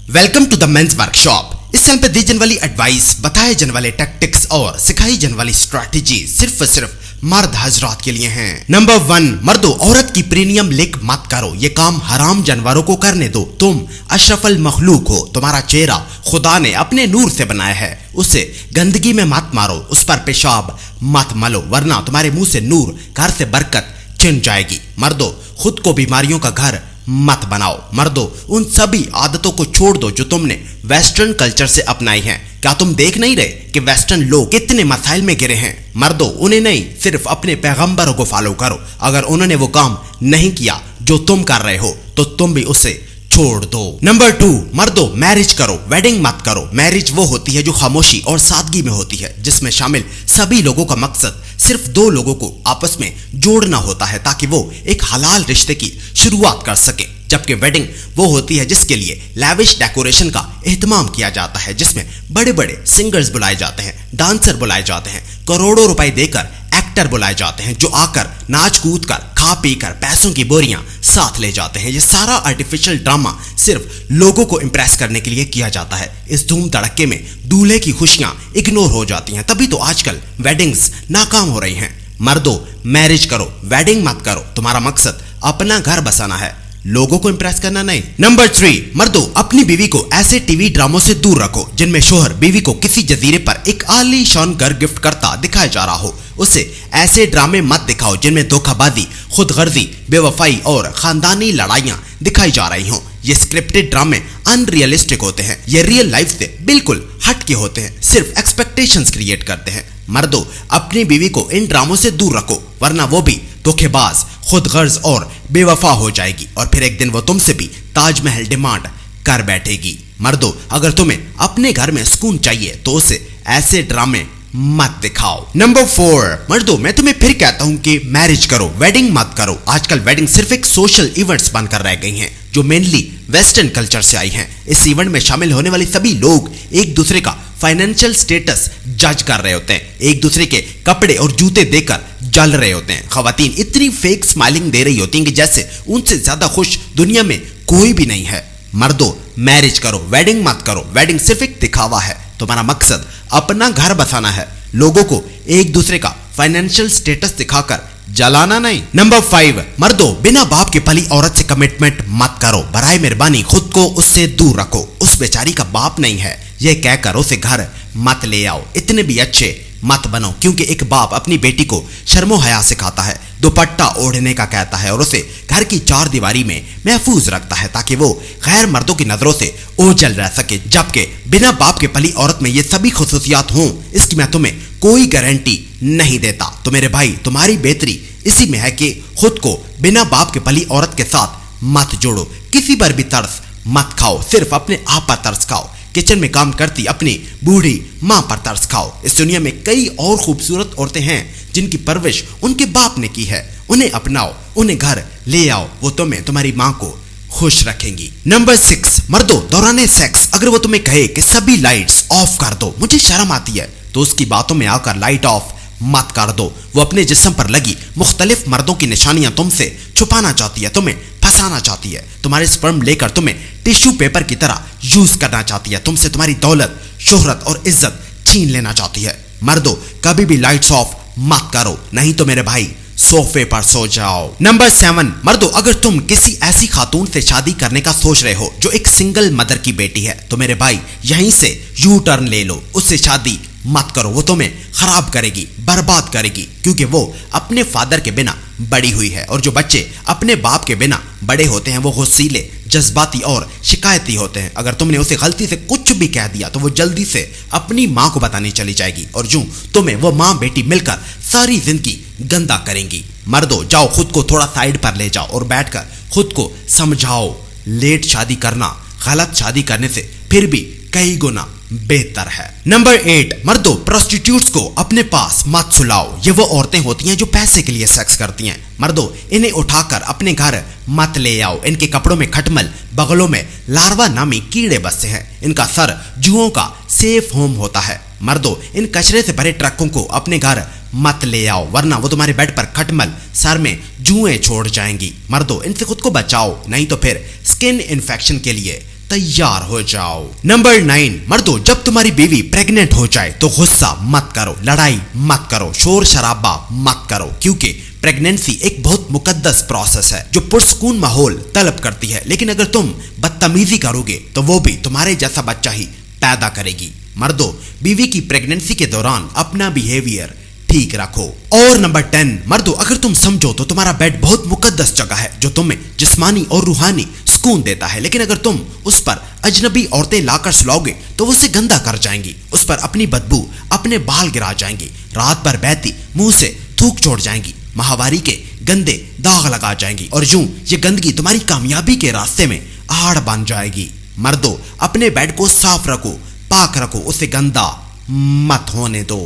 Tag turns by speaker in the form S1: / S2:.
S1: Welcome to the men's workshop. इस channel पे दी जाने वाली एडवाइस, बताए जाने वाले टैक्टिक्स और सिखाई जाने वाली स्ट्रैटेजी सिर्फ और सिर्फ मर्द हजरात के लिए हैं। नंबर 1, मर्दों, औरत की प्रीमियम लिक मत करो। ये काम हराम जानवरों को करने दो। तुम अशरफुल मखलूक हो। तुम्हारा चेहरा खुदा ने अपने नूर से बनाया है। उसे गंदगी में मत मारो, उस पर पेशाब मत मलो, वरना तुम्हारे मुंह से नूर, घर से बरकत छिन जाएगी। मर्दों, खुद को बीमारियों का घर मत बनाओ। मर्दों, उन सभी आदतों को छोड़ दो जो तुमने वेस्टर्न कल्चर से अपनाई हैं। क्या तुम देख नहीं रहे कि वेस्टर्न लोग कितने मसाइल में गिरे हैं? मर्दों, उन्हें नहीं, सिर्फ अपने पैगंबरों को फॉलो करो। अगर उन्होंने वो काम नहीं किया जो तुम कर रहे हो तो तुम भी उसे छोड़ दो। नंबर 2, मर्दों, मैरिज करो, वेडिंग मत करो। मैरिज वो होती है जो खामोशी और सादगी में होती है, जिसमें शामिल सभी लोगों का मकसद सिर्फ 2 लोगों को आपस में जोड़ना होता है ताकि वो एक हलाल रिश्ते की शुरुआत कर सके। जबकि वेडिंग वो होती है जिसके लिए लैविश डेकोरेशन का एहतमाम किया जाता है, जिसमें बड़े बड़े सिंगर्स बुलाए जाते हैं, डांसर बुलाए जाते हैं, करोड़ों रुपए देकर एक्टर बुलाए जाते हैं जो आकर नाच कूद कर, खा पी कर पैसों की बोरियां साथ ले जाते हैं। ये सारा आर्टिफिशियल ड्रामा सिर्फ लोगों को इंप्रेस करने के लिए किया जाता है। इस धूम धड़के में दूल्हे की खुशियां इग्नोर हो जाती हैं, तभी तो आजकल वेडिंग्स नाकाम हो रही हैं। मर्दों, मैरिज करो, वेडिंग मत करो। तुम्हारा मकसद अपना घर बसाना है, लोगों को इंप्रेस करना नहीं। नंबर 3, मर्दों, अपनी बीवी को ऐसे टीवी ड्रामों से दूर रखो जिनमें शोहर बीवी को किसी जजीरे पर एक आलीशान घर गिफ्ट करता दिखाया जा रहा हो। उसे ऐसे ड्रामे मत दिखाओ जिनमें धोखाबाजी, खुदगर्जी, बेवफाई और खानदानी लड़ाइयां दिखाई जा रही हों। ये स्क्रिप्टेड ड्रामे अनरियलिस्टिक होते हैं। ये रियल लाइफ से बिल्कुल हट के होते हैं, सिर्फ एक्सपेक्टेशंस क्रिएट करते हैं। मर्दों, अपनी बीवी को इन ड्रामों से दूर रखो, वरना वो भी धोखेबाज, खुदगर्ज और बेवफा हो जाएगी और फिर एक दिन वो तुमसे भी ताजमहल डिमांड कर बैठेगी। मर्दों, अगर तुम्हें अपने घर में सुकून चाहिए तो उसे ऐसे ड्रामे मत दिखाओ। नंबर 4, मर्दों, मैं तुम्हें फिर कहता हूं कि मैरिज करो, वेडिंग मत करो। आजकल वेडिंग सिर्फ एक सोशल इवेंट्स बनकर रह गई हैं जो मेनली वेस्टर्न कल्चर से आई हैं। इस इवेंट में शामिल होने वाले सभी लोग एक दूसरे का फाइनेंशियल स्टेटस जज कर रहे होते हैं, एक दूसरे के कपड़े और जूते देकर जल रहे होते हैं। खवातीन इतनी फेक स्माइलिंग दे रही होती हैं कि जैसे उनसे ज्यादा खुश दुनिया में कोई भी नहीं है। मर्दों, मैरिज करो, वेडिंग मत करो। वेडिंग सिर्फ एक दिखावा है। तुम्हारा मकसद अपना घर बसाना है, लोगों को एक दूसरे का फाइनेंशियल स्टेटस दिखाकर जलाना नहीं। नंबर 5, मर्दों, बिना बाप की पली औरत से कमिटमेंट मत करो। बराए मेहरबानी खुद को उससे दूर रखो। उस बेचारी का बाप नहीं है यह कहकर उसे घर मत ले आओ। इतने भी अच्छे मत बनो, क्योंकि एक बाप अपनी बेटी को शर्मो हया सिखाता है, दुपट्टा ओढ़ने का कहता है और उसे घर की 4 दीवारी में महफूज रखता है ताकि वो गैर मर्दों की नजरों से ओझल रह सके। जबकि बिना बाप के पली औरत में ये सभी खुसूसियात हों, इसकी मैं तुम्हें कोई गारंटी नहीं देता। तो मेरे भाई, तुम्हारी बेहतरी इसी में है कि खुद को बिना बाप के पली औरत के साथ मत जोड़ो। किसी पर भी तरस मत खाओ, सिर्फ अपने आप पर तरस खाओ। किचन में काम करती अपनी बूढ़ी माँ पर तरस खाओ। इस दुनिया में कई और खूबसूरत औरतें हैं जिनकी परवरिश उनके बाप ने की है। उन्हें अपनाओ, उन्हें घर ले आओ, वो तुम्हें, तुम्हारी माँ को खुश रखेंगी। नंबर 6, मर्दों, दौराने सेक्स अगर वो तुम्हें कहे कि सभी लाइट्स ऑफ कर दो, मुझे शर्म आती है, तो उसकी बातों में आकर लाइट ऑफ मत कर दो। वो अपने जिस्म पर लगी मुख्तलिफ मर्दों की निशानियां तुमसे छुपाना चाहती है, तुम्हें फंसाना चाहती है, तुम्हारे स्पर्म लेकर तुम्हें टिश्यू पेपर की तरह यूज करना चाहती है, तुमसे तुम्हारी दौलत, शोहरत और इज्जत छीन लेना चाहती है। मर्दों, कभी भी लाइट्स ऑफ मत करो, नहीं तो मेरे भाई सोफे पर सो जाओ। नंबर 7, मर्दों, अगर तुम किसी ऐसी खातून से शादी करने का सोच रहे हो जो एक सिंगल मदर की बेटी है, तो मेरे भाई यहीं से यू टर्न ले लो। उससे शादी मत करो, वो तुम्हें खराब करेगी, बर्बाद करेगी, क्योंकि वो अपने फादर के बिना बड़ी हुई है और जो बच्चे अपने बाप के बिना बड़े होते हैं वो गुस्सीले, जज्बाती और शिकायती होते हैं। अगर तुमने उसे गलती से कुछ भी कह दिया तो वो जल्दी से अपनी माँ को बताने चली जाएगी और यूं तुम्हें वो माँ बेटी मिलकर सारी जिंदगी गंदा करेंगी। मर्दों, जाओ, खुद को थोड़ा साइड पर ले जाओ और बैठकर खुद को समझाओ। लेट शादी करना गलत शादी करने से फिर भी कई गुना बेहतर है। नंबर 8, मर्दों, प्रोस्टिट्यूट्स को अपने पास मत सुलाओ। ये वो औरतें होती हैं जो पैसे के लिए सेक्स करती हैं। मर्दों, इन्हें उठाकर अपने घर मत ले आओ। इनके कपड़ों में खटमल, बगलों में लार्वा नामी कीड़े बसते हैं। इनका सर जुओं का सेफ होम होता है। मर्दों, इन कचरे से भरे ट्रकों को अपने घर मत ले आओ, वरना वो तुम्हारे बेड पर खटमल, सर में जुएं छोड़ जाएंगी। मर्दों, इनसे खुद को बचाओ, नहीं तो फिर स्किन इन्फेक्शन के लिए तैयार हो जाओ। नंबर 9, मर्दों जब तुम्हारी बीवी प्रेग्नेंट हो जाए तो गुस्सा मत करो, लड़ाई मत करो, शोर शराबा मत करो, क्योंकि प्रेगनेंसी एक बहुत मुकद्दस प्रोसेस है जो पुरसकून माहौल तलब करती है। लेकिन अगर तुम बदतमीजी करोगे तो वो भी तुम्हारे जैसा बच्चा ही पैदा करेगी। मर्दों बीवी की प्रेगनेंसी के दौरान अपना बिहेवियर ठीक रखो। और नंबर 10, मर्दों अगर तुम समझो तो तुम्हारा बेड बहुत मुकद्दस जगह है जो तुम्हें जिस्मानी और रूहानी सुकून देता है, लेकिन अगर तुम उस पर अजनबी औरतें लाकर सुलाओगे तो वो उसे गंदा कर जाएंगी, उस पर अपनी बदबू, अपने बाल गिरा जाएंगी, रात भर बहती मुंह से थूक छोड़ जाएंगी, माहवारी के गंदे दाग लगा जाएंगी और यूं ये गंदगी तुम्हारी कामयाबी के रास्ते में आड़ बन जाएगी। मर्दों अपने बेड को साफ रखो, पाक रखो, उसे गंदा मत होने दो।